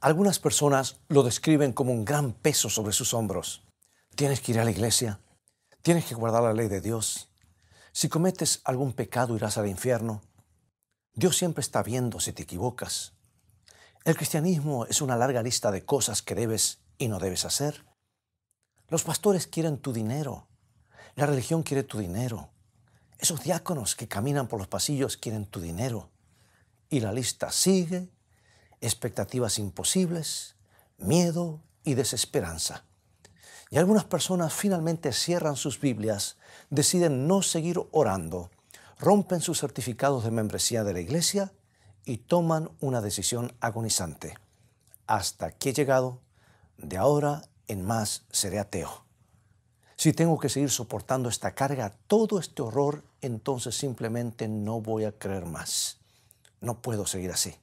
Algunas personas lo describen como un gran peso sobre sus hombros. Tienes que ir a la iglesia, tienes que guardar la ley de Dios. Si cometes algún pecado irás al infierno. Dios siempre está viendo si te equivocas. El cristianismo es una larga lista de cosas que debes y no debes hacer. Los pastores quieren tu dinero. La religión quiere tu dinero. Esos diáconos que caminan por los pasillos quieren tu dinero. Y la lista sigue. Expectativas imposibles, miedo y desesperanza. Y algunas personas finalmente cierran sus Biblias, deciden no seguir orando, rompen sus certificados de membresía de la iglesia y toman una decisión agonizante. Hasta aquí he llegado, de ahora en más seré ateo. Si tengo que seguir soportando esta carga, todo este horror, entonces simplemente no voy a creer más. No puedo seguir así.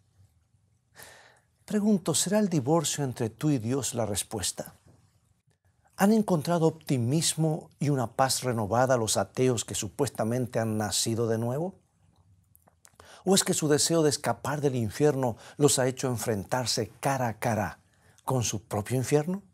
Pregunto, ¿será el divorcio entre tú y Dios la respuesta? ¿Han encontrado optimismo y una paz renovada los ateos que supuestamente han nacido de nuevo? ¿O es que su deseo de escapar del infierno los ha hecho enfrentarse cara a cara con su propio infierno?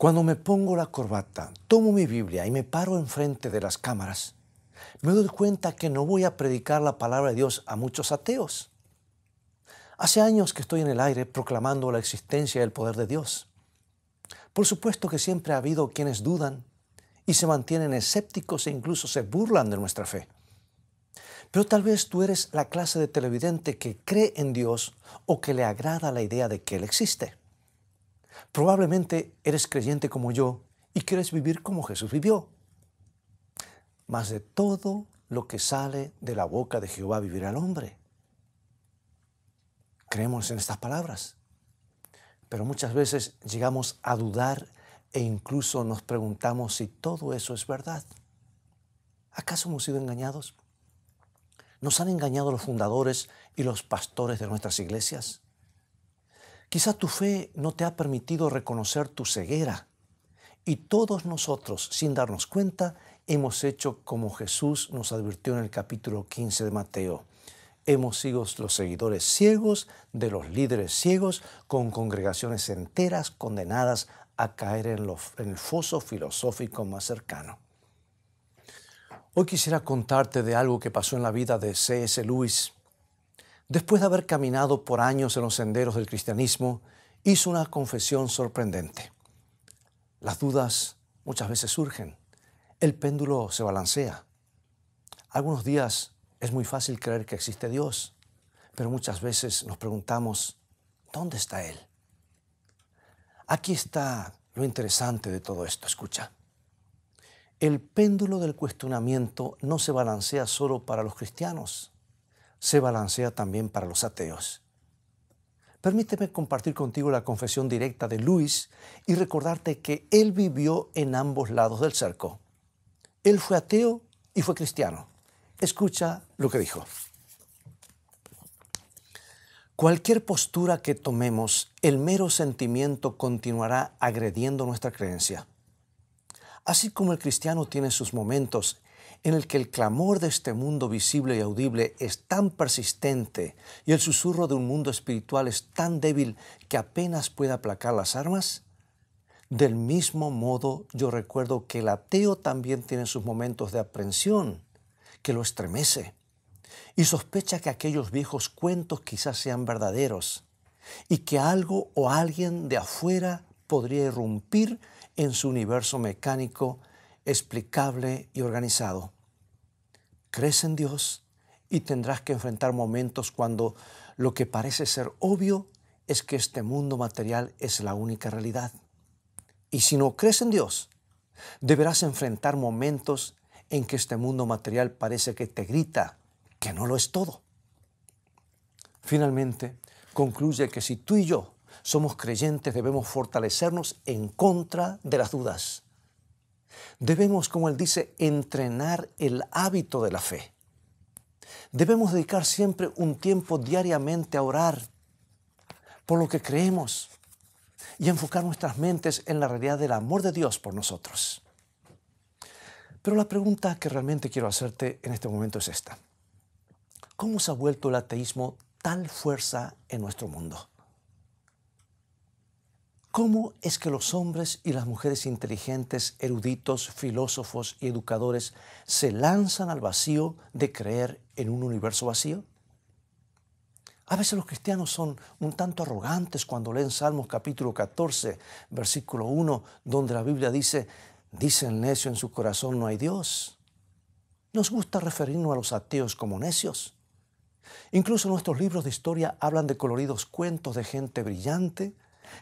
Cuando me pongo la corbata, tomo mi Biblia y me paro enfrente de las cámaras, me doy cuenta que no voy a predicar la palabra de Dios a muchos ateos. Hace años que estoy en el aire proclamando la existencia y el poder de Dios. Por supuesto que siempre ha habido quienes dudan y se mantienen escépticos e incluso se burlan de nuestra fe. Pero tal vez tú eres la clase de televidente que cree en Dios o que le agrada la idea de que Él existe. Probablemente eres creyente como yo y quieres vivir como Jesús vivió. Mas de todo lo que sale de la boca de Jehová vivirá el hombre. Creemos en estas palabras, pero muchas veces llegamos a dudar e incluso nos preguntamos si todo eso es verdad. ¿Acaso hemos sido engañados? ¿Nos han engañado los fundadores y los pastores de nuestras iglesias? Quizá tu fe no te ha permitido reconocer tu ceguera y todos nosotros, sin darnos cuenta, hemos hecho como Jesús nos advirtió en el capítulo 15 de Mateo. Hemos sido los seguidores ciegos de los líderes ciegos con congregaciones enteras condenadas a caer en el foso filosófico más cercano. Hoy quisiera contarte de algo que pasó en la vida de C.S. Lewis. Después de haber caminado por años en los senderos del cristianismo, hizo una confesión sorprendente. Las dudas muchas veces surgen. El péndulo se balancea. Algunos días es muy fácil creer que existe Dios, pero muchas veces nos preguntamos, ¿dónde está Él? Aquí está lo interesante de todo esto, escucha. El péndulo del cuestionamiento no se balancea solo para los cristianos. Se balancea también para los ateos. Permíteme compartir contigo la confesión directa de Lewis y recordarte que él vivió en ambos lados del cerco. Él fue ateo y fue cristiano. Escucha lo que dijo. Cualquier postura que tomemos, el mero sentimiento continuará agrediendo nuestra creencia. Así como el cristiano tiene sus momentos en el que el clamor de este mundo visible y audible es tan persistente y el susurro de un mundo espiritual es tan débil que apenas puede aplacar las armas, del mismo modo yo recuerdo que el ateo también tiene sus momentos de aprensión que lo estremece y sospecha que aquellos viejos cuentos quizás sean verdaderos y que algo o alguien de afuera podría irrumpir en su universo mecánico explicable y organizado. Crees en Dios y tendrás que enfrentar momentos cuando lo que parece ser obvio es que este mundo material es la única realidad. Y si no crees en Dios, deberás enfrentar momentos en que este mundo material parece que te grita que no lo es todo. Finalmente, concluye que si tú y yo somos creyentes, debemos fortalecernos en contra de las dudas. Debemos, como él dice, entrenar el hábito de la fe. Debemos dedicar siempre un tiempo diariamente a orar por lo que creemos y enfocar nuestras mentes en la realidad del amor de Dios por nosotros. Pero la pregunta que realmente quiero hacerte en este momento es esta. ¿Cómo se ha vuelto el ateísmo tal fuerza en nuestro mundo? ¿Cómo es que los hombres y las mujeres inteligentes, eruditos, filósofos y educadores se lanzan al vacío de creer en un universo vacío? A veces los cristianos son un tanto arrogantes cuando leen Salmos capítulo 14, versículo 1, donde la Biblia dice el necio en su corazón no hay Dios. Nos gusta referirnos a los ateos como necios. Incluso nuestros libros de historia hablan de coloridos cuentos de gente brillante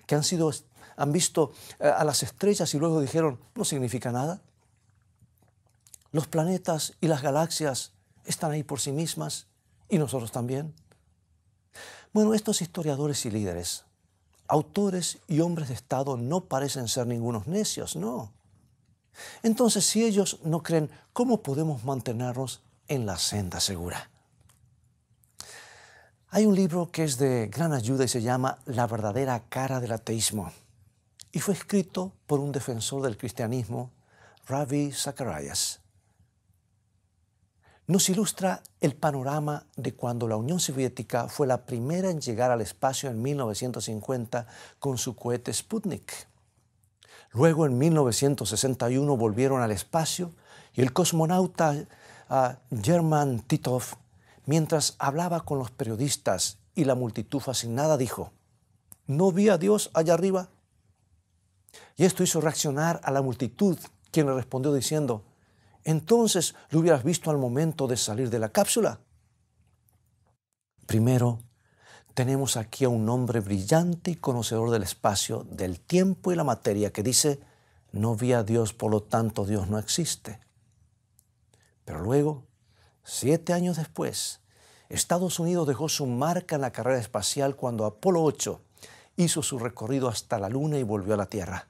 que han visto a las estrellas y luego dijeron, no significa nada. Los planetas y las galaxias están ahí por sí mismas y nosotros también. Bueno, estos historiadores y líderes, autores y hombres de Estado no parecen ser ningunos necios, no. Entonces, si ellos no creen, ¿cómo podemos mantenernos en la senda segura? Hay un libro que es de gran ayuda y se llama La verdadera cara del ateísmo. Y fue escrito por un defensor del cristianismo, Ravi Zacharias. Nos ilustra el panorama de cuando la Unión Soviética fue la primera en llegar al espacio en 1950 con su cohete Sputnik. Luego, en 1961, volvieron al espacio y el cosmonauta German Titov, mientras hablaba con los periodistas y la multitud fascinada, dijo, ¿no vi a Dios allá arriba? Y esto hizo reaccionar a la multitud, quien le respondió diciendo, entonces lo hubieras visto al momento de salir de la cápsula. Primero, tenemos aquí a un hombre brillante y conocedor del espacio, del tiempo y la materia que dice, no vi a Dios, por lo tanto Dios no existe. Pero luego, 7 años después, Estados Unidos dejó su marca en la carrera espacial cuando Apolo 8 hizo su recorrido hasta la Luna y volvió a la Tierra.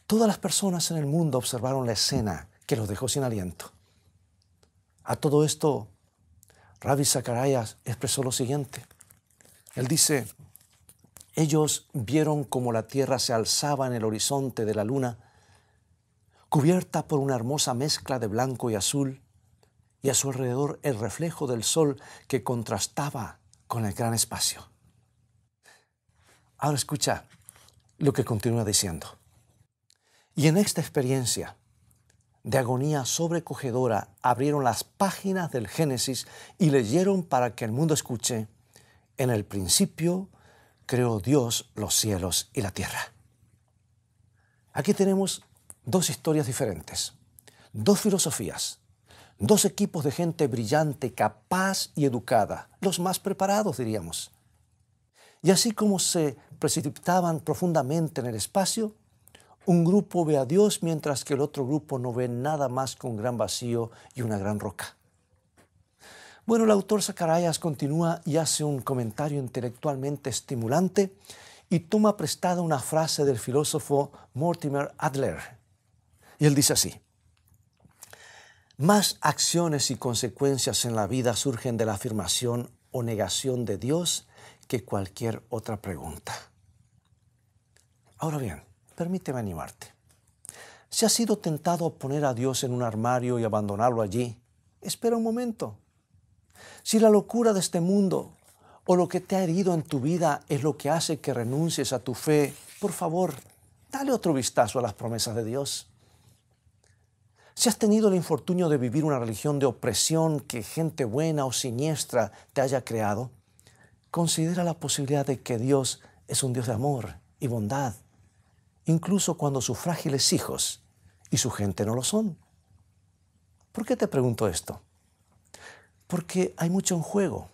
Todas las personas en el mundo observaron la escena que los dejó sin aliento. A todo esto, Ravi Zacharias expresó lo siguiente. Él dice, ellos vieron cómo la Tierra se alzaba en el horizonte de la Luna, cubierta por una hermosa mezcla de blanco y azul, y a su alrededor el reflejo del sol que contrastaba con el gran espacio. Ahora escucha lo que continúa diciendo. Y en esta experiencia de agonía sobrecogedora abrieron las páginas del Génesis y leyeron para que el mundo escuche, en el principio creó Dios los cielos y la tierra. Aquí tenemos 2 historias diferentes, 2 filosofías, 2 equipos de gente brillante, capaz y educada, los más preparados diríamos. Y así como se precipitaban profundamente en el espacio, un grupo ve a Dios mientras que el otro grupo no ve nada más que un gran vacío y una gran roca. Bueno, el autor Zacharias continúa y hace un comentario intelectualmente estimulante y toma prestada una frase del filósofo Mortimer Adler. Y él dice así, más acciones y consecuencias en la vida surgen de la afirmación o negación de Dios que cualquier otra pregunta. Ahora bien, permíteme animarte. Si has sido tentado a poner a Dios en un armario y abandonarlo allí, espera un momento. Si la locura de este mundo o lo que te ha herido en tu vida es lo que hace que renuncies a tu fe, por favor, dale otro vistazo a las promesas de Dios. Si has tenido el infortunio de vivir una religión de opresión que gente buena o siniestra te haya creado, considera la posibilidad de que Dios es un Dios de amor y bondad, incluso cuando sus frágiles hijos y su gente no lo son. ¿Por qué te pregunto esto? Porque hay mucho en juego.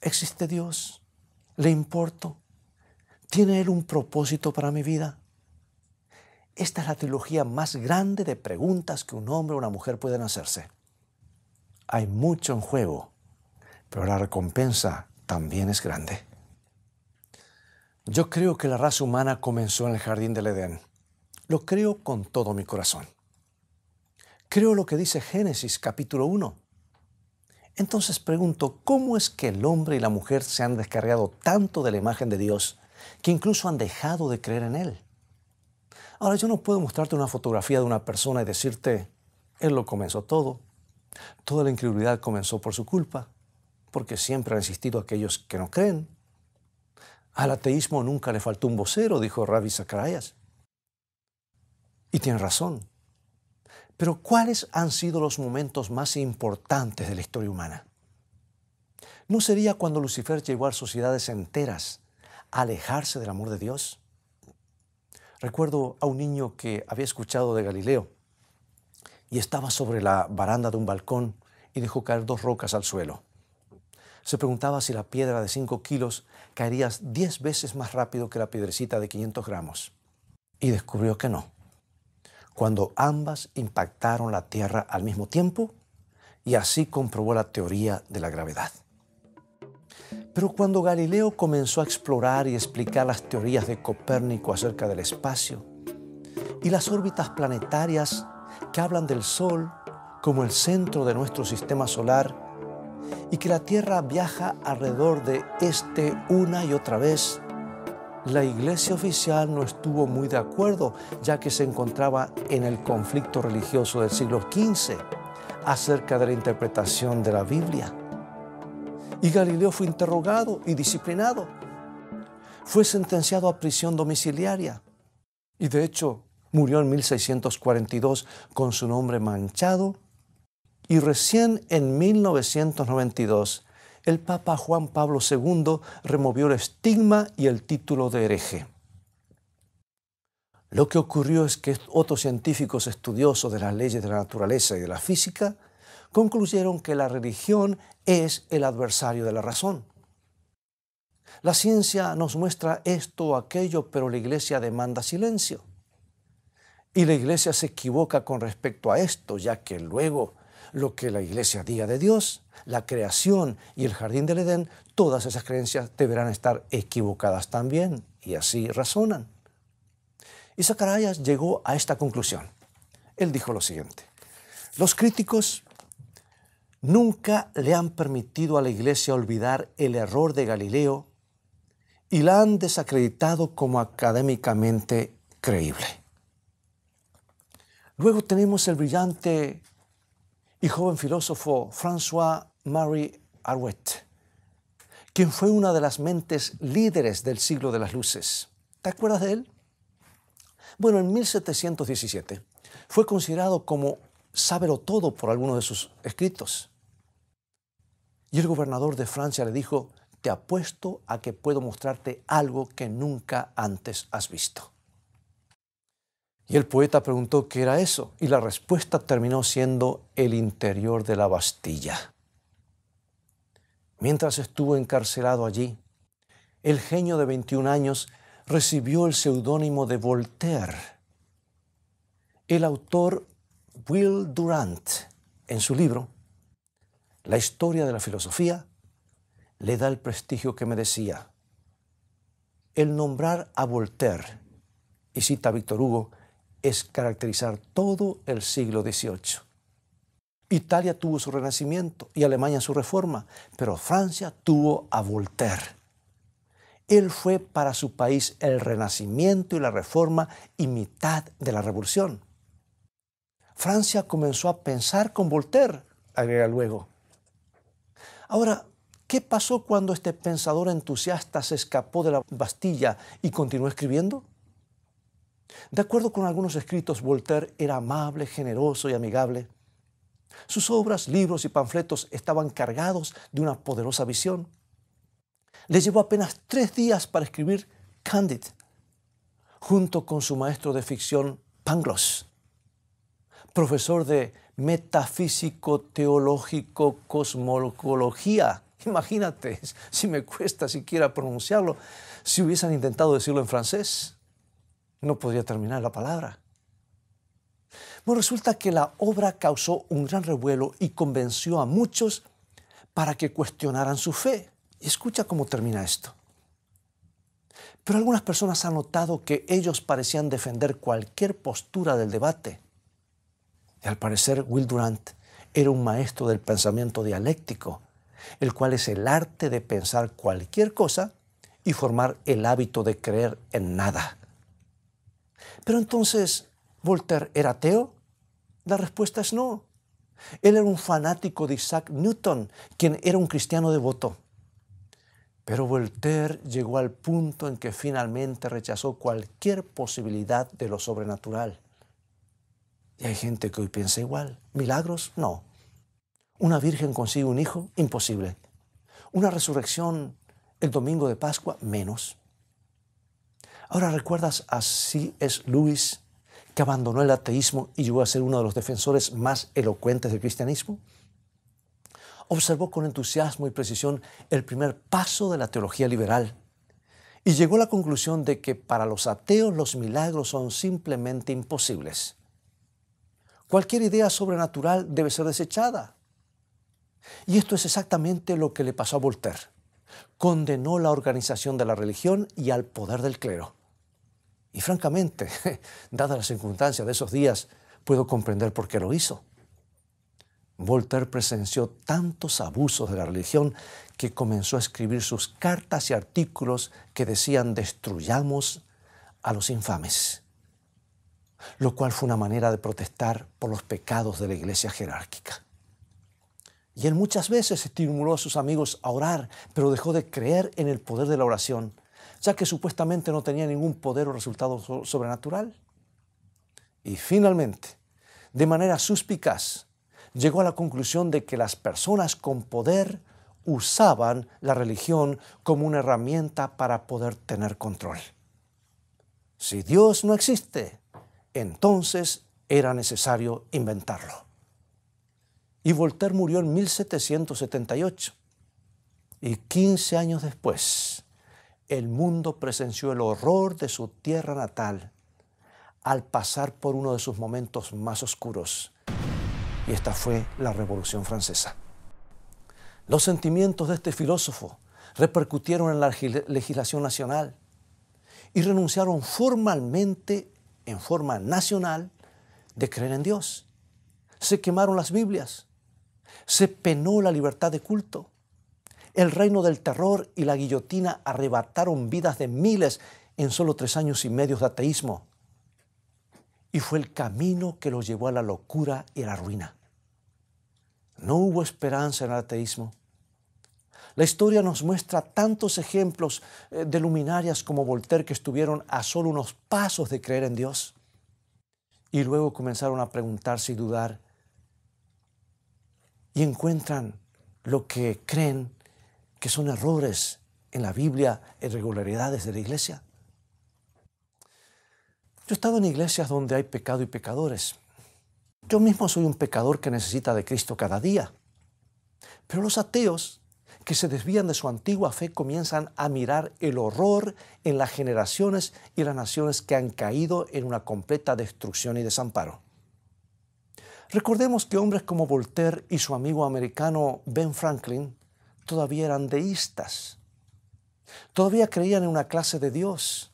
¿Existe Dios? ¿Le importo? ¿Tiene Él un propósito para mi vida? Esta es la trilogía más grande de preguntas que un hombre o una mujer pueden hacerse. Hay mucho en juego, pero la recompensa también es grande. Yo creo que la raza humana comenzó en el jardín del Edén. Lo creo con todo mi corazón. Creo lo que dice Génesis capítulo 1. Entonces pregunto, ¿cómo es que el hombre y la mujer se han descargado tanto de la imagen de Dios que incluso han dejado de creer en Él? Ahora, yo no puedo mostrarte una fotografía de una persona y decirte, Él lo comenzó todo. Toda la incredulidad comenzó por su culpa, porque siempre han existido aquellos que no creen. Al ateísmo nunca le faltó un vocero, dijo Ravi Zacharias. Y tiene razón. Pero ¿cuáles han sido los momentos más importantes de la historia humana? ¿No sería cuando Lucifer llevó a sociedades enteras a alejarse del amor de Dios? Recuerdo a un niño que había escuchado de Galileo y estaba sobre la baranda de un balcón y dejó caer 2 rocas al suelo. Se preguntaba si la piedra de 5 kilos caería 10 veces más rápido que la piedrecita de 500 gramos. Y descubrió que no. Cuando ambas impactaron la Tierra al mismo tiempo, y así comprobó la teoría de la gravedad. Pero cuando Galileo comenzó a explorar y explicar las teorías de Copérnico acerca del espacio y las órbitas planetarias que hablan del Sol como el centro de nuestro sistema solar y que la Tierra viaja alrededor de este una y otra vez, la Iglesia oficial no estuvo muy de acuerdo, ya que se encontraba en el conflicto religioso del siglo XV acerca de la interpretación de la Biblia. Y Galileo fue interrogado y disciplinado. Fue sentenciado a prisión domiciliaria y de hecho murió en 1642 con su nombre manchado, y recién en 1992 el Papa Juan Pablo II removió el estigma y el título de hereje. Lo que ocurrió es que otros científicos estudiosos de las leyes de la naturaleza y de la física concluyeron que la religión es el adversario de la razón. La ciencia nos muestra esto o aquello, pero la Iglesia demanda silencio. Y la Iglesia se equivoca con respecto a esto, ya que luego lo que la Iglesia diga de Dios, la creación y el jardín del Edén, todas esas creencias deberán estar equivocadas también, y así razonan. Y Zacharias llegó a esta conclusión. Él dijo lo siguiente: los críticos nunca le han permitido a la Iglesia olvidar el error de Galileo y la han desacreditado como académicamente creíble. Luego tenemos el brillante y joven filósofo François-Marie Arouet, quien fue una de las mentes líderes del siglo de las luces. ¿Te acuerdas de él? Bueno, en 1717 fue considerado como sábelo-todo por algunos de sus escritos. Y el gobernador de Francia le dijo: te apuesto a que puedo mostrarte algo que nunca antes has visto. Y el poeta preguntó qué era eso, y la respuesta terminó siendo el interior de la Bastilla. Mientras estuvo encarcelado allí, el genio de 21 años recibió el seudónimo de Voltaire. El autor Will Durant, en su libro La historia de la filosofía, le da el prestigio que merecía. El nombrar a Voltaire, y cita a Víctor Hugo, es caracterizar todo el siglo XVIII. Italia tuvo su Renacimiento y Alemania su Reforma, pero Francia tuvo a Voltaire. Él fue para su país el Renacimiento y la Reforma y mitad de la Revolución. Francia comenzó a pensar con Voltaire, agrega luego. Ahora, ¿qué pasó cuando este pensador entusiasta se escapó de la Bastilla y continuó escribiendo? De acuerdo con algunos escritos, Voltaire era amable, generoso y amigable. Sus obras, libros y panfletos estaban cargados de una poderosa visión. Le llevó apenas 3 días para escribir Candide, junto con su maestro de ficción Pangloss, profesor de metafísico-teológico cosmología. Imagínate, si me cuesta siquiera pronunciarlo, si hubiesen intentado decirlo en francés, no podría terminar la palabra. Bueno, resulta que la obra causó un gran revuelo y convenció a muchos para que cuestionaran su fe. Y escucha cómo termina esto. Pero algunas personas han notado que ellos parecían defender cualquier postura del debate. Y al parecer, Will Durant era un maestro del pensamiento dialéctico, el cual es el arte de pensar cualquier cosa y formar el hábito de creer en nada. Pero entonces, ¿Voltaire era ateo? La respuesta es no. Él era un fanático de Isaac Newton, quien era un cristiano devoto. Pero Voltaire llegó al punto en que finalmente rechazó cualquier posibilidad de lo sobrenatural. Y hay gente que hoy piensa igual. ¿Milagros? No. ¿Una virgen consigue un hijo? Imposible. ¿Una resurrección el domingo de Pascua? Menos. Ahora, ¿recuerdas a C.S. Lewis, que abandonó el ateísmo y llegó a ser uno de los defensores más elocuentes del cristianismo? Observó con entusiasmo y precisión el primer paso de la teología liberal y llegó a la conclusión de que para los ateos los milagros son simplemente imposibles. Cualquier idea sobrenatural debe ser desechada. Y esto es exactamente lo que le pasó a Voltaire. Condenó la organización de la religión y al poder del clero. Y francamente, dadas las circunstancias de esos días, puedo comprender por qué lo hizo. Voltaire presenció tantos abusos de la religión que comenzó a escribir sus cartas y artículos que decían destruyamos a los infames, lo cual fue una manera de protestar por los pecados de la iglesia jerárquica. Y él muchas veces estimuló a sus amigos a orar, pero dejó de creer en el poder de la oración, ya que supuestamente no tenía ningún poder o resultado sobrenatural. Y finalmente, de manera suspicaz, llegó a la conclusión de que las personas con poder usaban la religión como una herramienta para poder tener control. Si Dios no existe, entonces era necesario inventarlo. Y Voltaire murió en 1778. Y 15 años después, el mundo presenció el horror de su tierra natal al pasar por uno de sus momentos más oscuros. Y esta fue la Revolución Francesa. Los sentimientos de este filósofo repercutieron en la legislación nacional y renunciaron formalmente, en forma nacional, de creer en Dios. Se quemaron las Biblias. Se penó la libertad de culto. El reino del terror y la guillotina arrebataron vidas de miles en solo 3 años y medio de ateísmo. Y fue el camino que los llevó a la locura y a la ruina. No hubo esperanza en el ateísmo. La historia nos muestra tantos ejemplos de luminarias como Voltaire que estuvieron a solo unos pasos de creer en Dios. Y luego comenzaron a preguntarse y dudar. Y encuentran lo que creen que son errores en la Biblia, irregularidades de la iglesia. Yo he estado en iglesias donde hay pecado y pecadores. Yo mismo soy un pecador que necesita de Cristo cada día. Pero los ateos que se desvían de su antigua fe comienzan a mirar el horror en las generaciones y las naciones que han caído en una completa destrucción y desamparo. Recordemos que hombres como Voltaire y su amigo americano Ben Franklin todavía eran deístas. Todavía creían en una clase de Dios,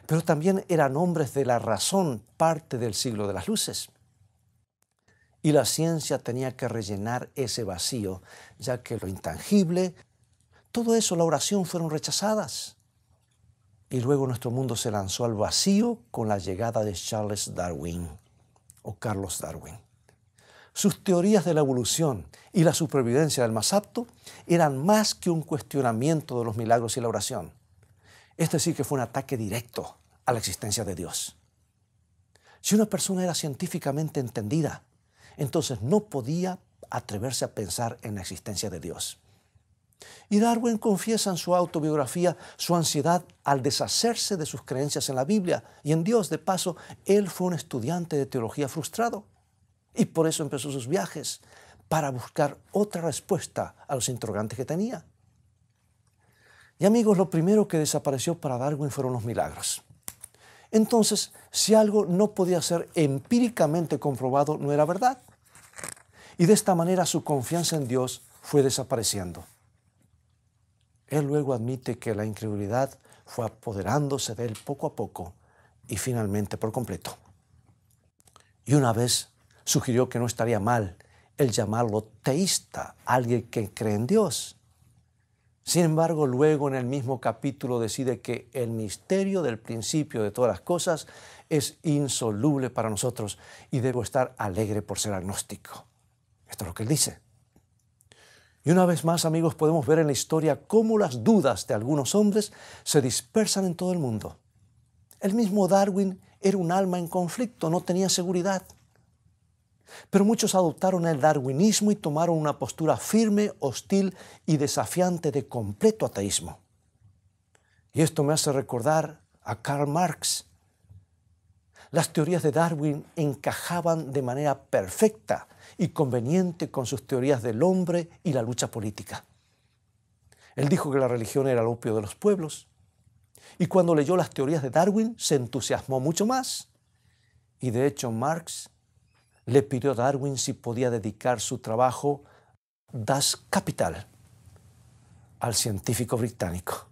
pero también eran hombres de la razón, parte del siglo de las luces. Y la ciencia tenía que rellenar ese vacío, ya que lo intangible, todo eso, la oración, fueron rechazadas. Y luego nuestro mundo se lanzó al vacío con la llegada de Charles Darwin, o Carlos Darwin. Sus teorías de la evolución y la supervivencia del más apto eran más que un cuestionamiento de los milagros y la oración. Es decir, que fue un ataque directo a la existencia de Dios. Si una persona era científicamente entendida, entonces no podía atreverse a pensar en la existencia de Dios. Y Darwin confiesa en su autobiografía su ansiedad al deshacerse de sus creencias en la Biblia y en Dios. De paso, él fue un estudiante de teología frustrado y por eso empezó sus viajes para buscar otra respuesta a los interrogantes que tenía. Y amigos, lo primero que desapareció para Darwin fueron los milagros. Entonces, si algo no podía ser empíricamente comprobado, no era verdad. Y de esta manera su confianza en Dios fue desapareciendo. Él luego admite que la incredulidad fue apoderándose de él poco a poco y finalmente por completo. Y una vez sugirió que no estaría mal el llamarlo teísta, alguien que cree en Dios. Sin embargo, luego en el mismo capítulo decide que el misterio del principio de todas las cosas es insoluble para nosotros y debo estar alegre por ser agnóstico. Esto es lo que él dice. Y una vez más, amigos, podemos ver en la historia cómo las dudas de algunos hombres se dispersan en todo el mundo. El mismo Darwin era un alma en conflicto, no tenía seguridad. Pero muchos adoptaron el darwinismo y tomaron una postura firme, hostil y desafiante de completo ateísmo. Y esto me hace recordar a Karl Marx. Las teorías de Darwin encajaban de manera perfecta y conveniente con sus teorías del hombre y la lucha política. Él dijo que la religión era el opio de los pueblos. Y cuando leyó las teorías de Darwin, se entusiasmó mucho más. Y de hecho, Marx le pidió a Darwin si podía dedicar su trabajo Das Kapital al científico británico.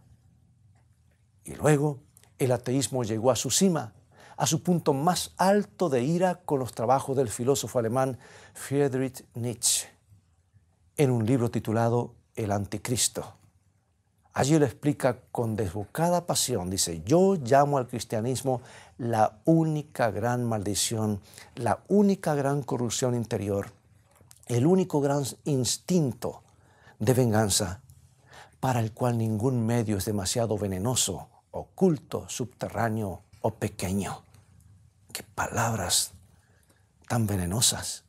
Y luego el ateísmo llegó a su cima, a su punto más alto de ira con los trabajos del filósofo alemán Friedrich Nietzsche, en un libro titulado El Anticristo. Allí él explica con desbocada pasión, dice: yo llamo al cristianismo la única gran maldición, la única gran corrupción interior, el único gran instinto de venganza, para el cual ningún medio es demasiado venenoso, oculto, subterráneo o pequeño. ¡Qué palabras tan venenosas!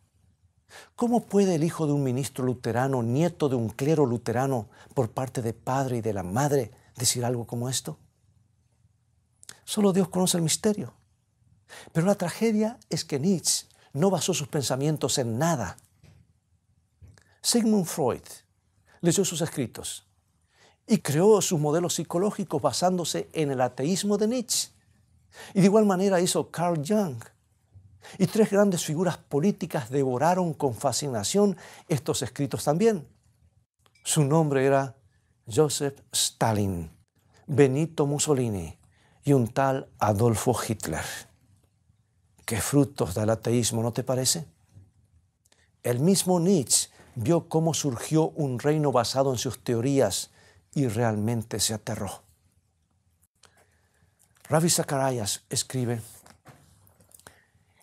¿Cómo puede el hijo de un ministro luterano, nieto de un clero luterano por parte de padre y de la madre, decir algo como esto? Solo Dios conoce el misterio. Pero la tragedia es que Nietzsche no basó sus pensamientos en nada. Sigmund Freud leyó sus escritos y creó sus modelos psicológicos basándose en el ateísmo de Nietzsche. Y de igual manera hizo Carl Jung. Y tres grandes figuras políticas devoraron con fascinación estos escritos también. Su nombre era Joseph Stalin, Benito Mussolini y un tal Adolfo Hitler. ¡Qué frutos da el ateísmo!, ¿no te parece? El mismo Nietzsche vio cómo surgió un reino basado en sus teorías y realmente se aterró. Ravi Zacharias escribe: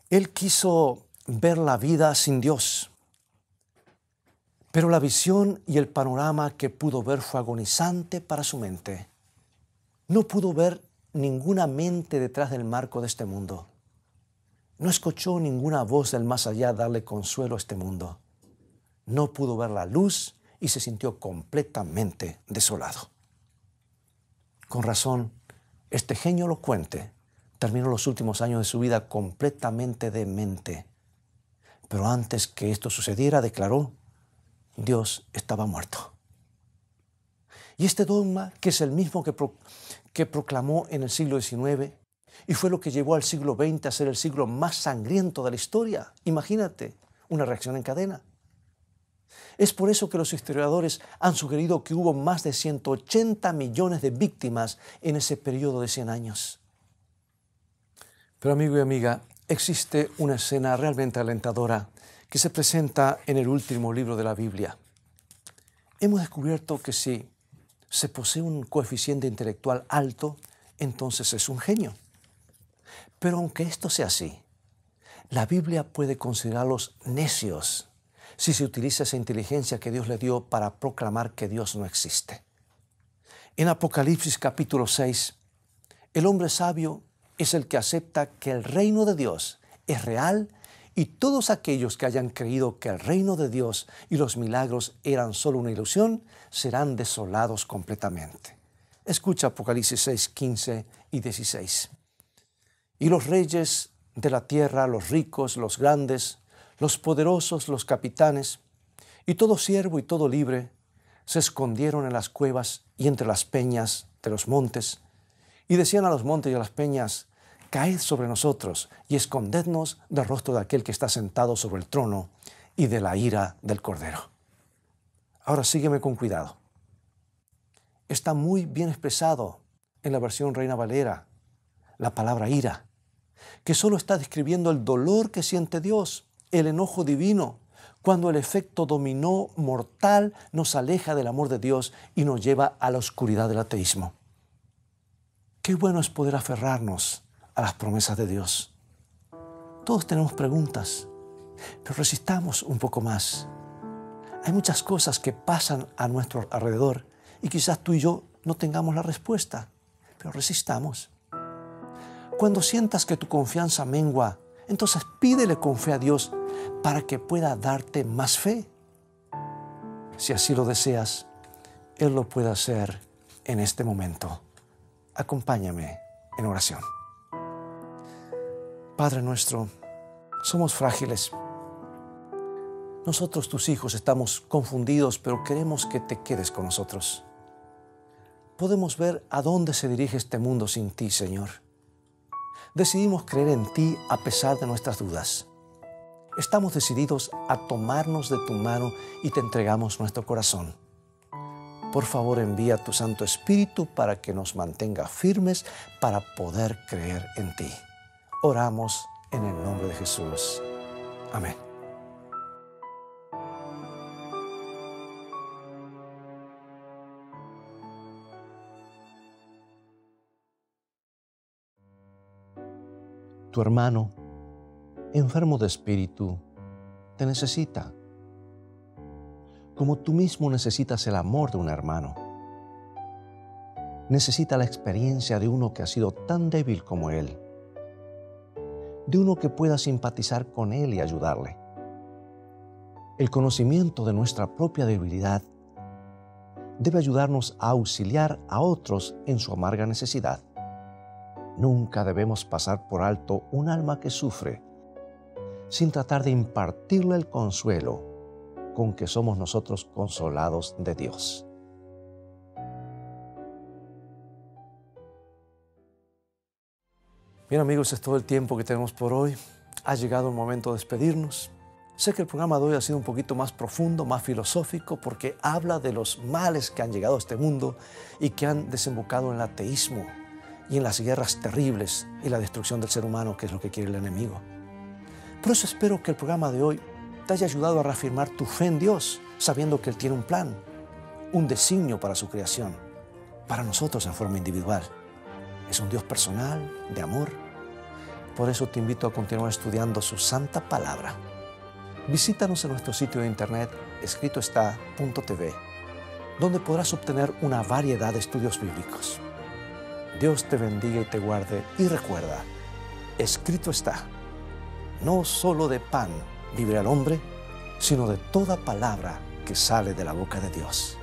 él quiso ver la vida sin Dios, pero la visión y el panorama que pudo ver fue agonizante para su mente. No pudo ver ninguna mente detrás del marco de este mundo. No escuchó ninguna voz del más allá darle consuelo a este mundo. No pudo ver la luz y se sintió completamente desolado. Con razón, este genio elocuente terminó los últimos años de su vida completamente demente. Pero antes que esto sucediera, declaró: Dios estaba muerto. Y este dogma, que es el mismo que proclamó en el siglo XIX, y fue lo que llevó al siglo XX a ser el siglo más sangriento de la historia. Imagínate, una reacción en cadena. Es por eso que los historiadores han sugerido que hubo más de 180 millones de víctimas en ese periodo de 100 años. Pero amigo y amiga, existe una escena realmente alentadora que se presenta en el último libro de la Biblia. Hemos descubierto que si se posee un coeficiente intelectual alto, entonces es un genio. Pero aunque esto sea así, la Biblia puede considerarlos necios si se utiliza esa inteligencia que Dios le dio para proclamar que Dios no existe. En Apocalipsis capítulo 6, el hombre sabio es el que acepta que el reino de Dios es real y todos aquellos que hayan creído que el reino de Dios y los milagros eran solo una ilusión serán desolados completamente. Escucha Apocalipsis 6, 15 y 16. Y los reyes de la tierra, los ricos, los grandes, los poderosos, los capitanes, y todo siervo y todo libre, se escondieron en las cuevas y entre las peñas de los montes, y decían a los montes y a las peñas: caed sobre nosotros y escondednos del rostro de aquel que está sentado sobre el trono y de la ira del Cordero. Ahora sígueme con cuidado. Está muy bien expresado en la versión Reina Valera la palabra ira, que solo está describiendo el dolor que siente Dios, el enojo divino, cuando el efecto dominó mortal nos aleja del amor de Dios y nos lleva a la oscuridad del ateísmo. Qué bueno es poder aferrarnos a las promesas de Dios. Todos tenemos preguntas, pero resistamos un poco más. Hay muchas cosas que pasan a nuestro alrededor y quizás tú y yo no tengamos la respuesta, pero resistamos. Cuando sientas que tu confianza mengua, entonces pídele con fe a Dios para que pueda darte más fe. Si así lo deseas, Él lo puede hacer en este momento. Acompáñame en oración. Padre nuestro, somos frágiles. Nosotros, tus hijos, estamos confundidos, pero queremos que te quedes con nosotros. Podemos ver a dónde se dirige este mundo sin ti, Señor. Decidimos creer en ti a pesar de nuestras dudas. Estamos decididos a tomarnos de tu mano y te entregamos nuestro corazón. Por favor, envía tu Santo Espíritu para que nos mantenga firmes para poder creer en ti. Oramos en el nombre de Jesús. Amén. Tu hermano, enfermo de espíritu, te necesita. Como tú mismo necesitas el amor de un hermano. Necesita la experiencia de uno que ha sido tan débil como él. De uno que pueda simpatizar con él y ayudarle. El conocimiento de nuestra propia debilidad debe ayudarnos a auxiliar a otros en su amarga necesidad. Nunca debemos pasar por alto un alma que sufre sin tratar de impartirle el consuelo con que somos nosotros consolados de Dios. Bien, amigos, es todo el tiempo que tenemos por hoy. Ha llegado el momento de despedirnos. Sé que el programa de hoy ha sido un poquito más profundo, más filosófico, porque habla de los males que han llegado a este mundo y que han desembocado en el ateísmo y en las guerras terribles y la destrucción del ser humano, que es lo que quiere el enemigo. Por eso espero que el programa de hoy te haya ayudado a reafirmar tu fe en Dios, sabiendo que Él tiene un plan, un designio para su creación, para nosotros en forma individual. Es un Dios personal, de amor. Por eso te invito a continuar estudiando su santa palabra. Visítanos en nuestro sitio de internet escritoestá.tv, donde podrás obtener una variedad de estudios bíblicos. Dios te bendiga y te guarde, y recuerda, escrito está, no solo de pan vivirá el hombre, sino de toda palabra que sale de la boca de Dios.